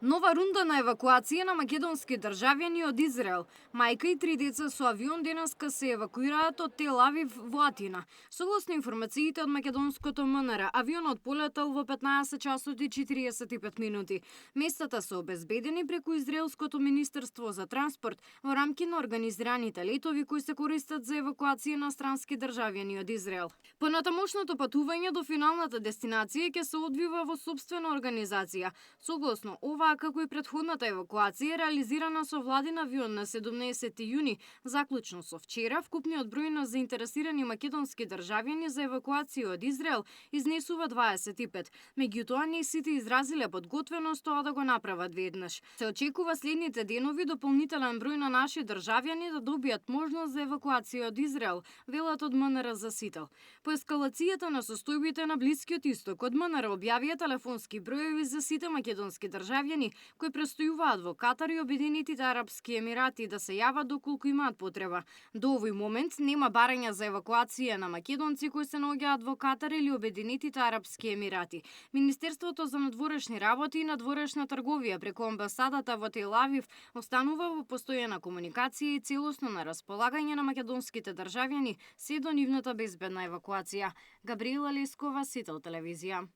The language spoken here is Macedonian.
Нова рунда на евакуација на македонски државјани од Израел. Мајка и 3 деца со авион денеска се евакуираат од Тел Авив во Атина. Согласно информациите од македонското МНР, авионот полетал во 15 часот и 45 минути. Местата се обезбедени преку Израелското министерство за транспорт во рамки на организираните летови кои се користат за евакуација на странски државјани од Израел. Понатамошното патување до финалната дестинација ќе се одвива во сопствена организација. Согласно ова, како и претходната евакуација реализирана со владин авион на 17 јуни, заклучно со вчера, вкупниот број на заинтересирани македонски државјани за евакуација од Израел изнесува 25. Меѓутоа, не сите изразиле подготвеност тоа да го направат веднаш. Се очекува следните денови дополнителен број на наши државјани да добијат можност за евакуација од Израел, велат од МНР за Сител. По ескалацијата на состојбите на Блискиот Исток, од МНР објавија телефонски броеви за сите македонски државјани кои престојуваат во Катар и Обединетите Арапски Емирати да се јават доколку имаат потреба. До овој момент нема барања за евакуација на македонци кои се наоѓаат во Катар или Обединетите Арапски Емирати. Министерството за надворешни работи и надворешна трговија преку амбасадата во Тел Авив останува во постојана комуникација и целосно на располагање на македонските државјани се до нивната безбедна евакуација. Габриела Лескова, Сител телевизија.